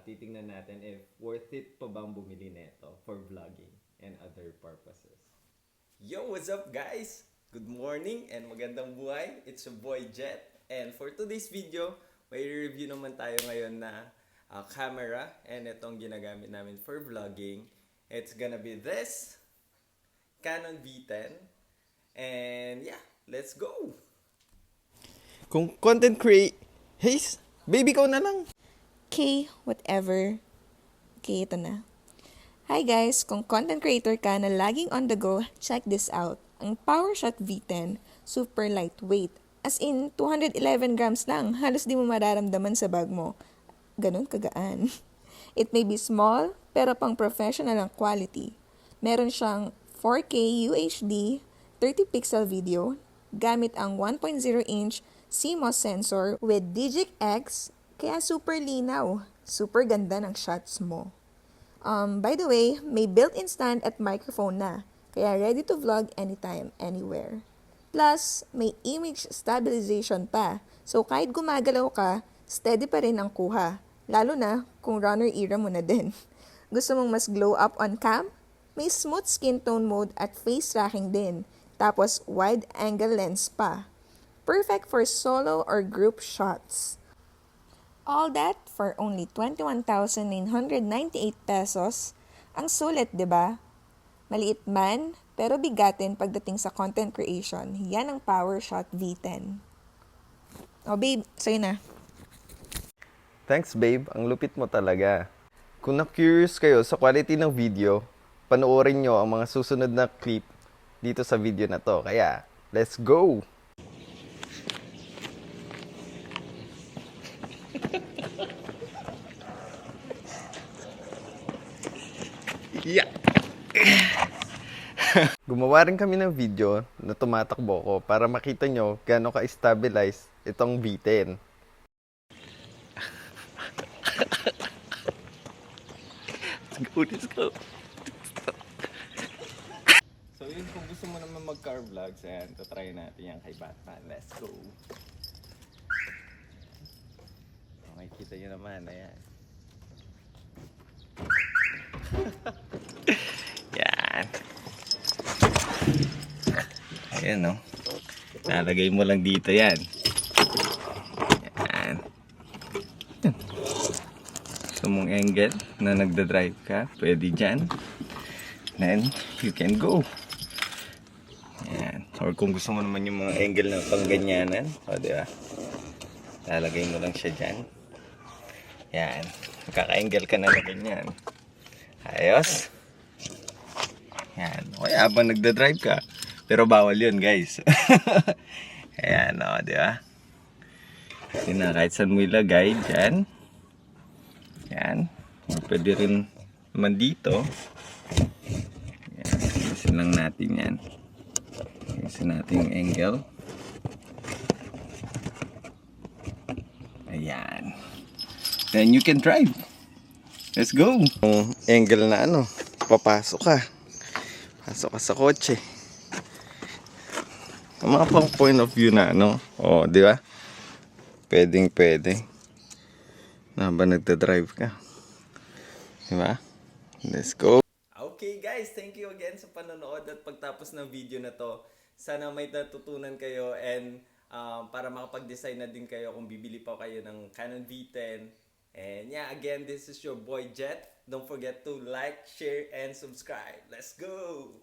titingnan natin if worth it pa bang bumili nito for vlogging and other purposes. Yo, what's up guys? Good morning and magandang buhay. It's your boy Jet. And for today's video, may review naman tayo ngayon na camera and itong ginagamit namin for vlogging. It's gonna be this Canon V10. And yeah, let's go! Kung content create... Hey, baby ko na lang! Okay, whatever. Okay, ito na. Hi guys, kung content creator ka na laging on the go, check this out. Ang PowerShot V10, super lightweight. As in, 211 grams lang. Halos di mo mararamdaman sa bag mo. Ganun kagaan. It may be small, pero pang professional ang quality. Meron siyang 4K UHD, 30 pixel video, gamit ang 1.0-inch CMOS sensor with Digic X, kaya super linaw. Super ganda ng shots mo. By the way, may built-in stand at microphone na, kaya ready to vlog anytime, anywhere. Plus, may image stabilization pa, so kahit gumagalaw ka, steady pa rin ang kuha. Lalo na kung runner era mo na din. Gusto mong mas glow up on cam? May smooth skin tone mode at face tracking din. Tapos wide angle lens pa. Perfect for solo or group shots. All that for only 21,998 pesos. Ang sulit, 'di ba? Maliit man, pero bigatin pagdating sa content creation. Yan ang PowerShot V10. Oh babe, sa'yo na. Thanks babe, ang lupit mo talaga. Kung na-curious kayo sa quality ng video, panoorin nyo ang mga susunod na clip dito sa video na to. Kaya, let's go! Yeah! Gumawa rin kami ng video na tumatakbo ko para makita nyo gaano ka-stabilize itong V10. Let's go. So yun, kung gusto mo naman mag-car vlogs, ayan, try natin yan kay Batman. Let's go. Makikita nyo naman, ayan. Yan. Ayan, no? Lalagay mo lang dito yan. Yan. Gusto mong angle na nagda-drive ka, pwede dyan. Then, you can go. Yan. Or kung gusto mo naman yung mga angle na pangganyanan, o diba? Lalagay mo lang siya dyan. Yan. Magkaka-angle ka na na ganyan. Ayos. Yan. O habang nagda-drive ka. Pero bawal yun, guys. Ayan, o, diba? Kasi na kahit saan mo ilagay, dyan. Yan. Pwede rin naman dito. Yan. Isin lang natin yan. Isin natin yung angle. Ayan. Then you can drive. Let's go. Yung angle na ano, papasok ka. Pasok ka sa kotse. Ang mga pang point of view na ano. O, di ba? Pwedeng pwede. Na ba nagda-drive ka? Di ba? Let's go. Okay guys, thank you again sa panonood at pagtapos ng video na to. Sana may natutunan kayo and para makapag-decide na din kayo kung bibili pa kayo ng Canon V10. And yeah, again, this is your boy Jet. Don't forget to like, share, and subscribe. Let's go!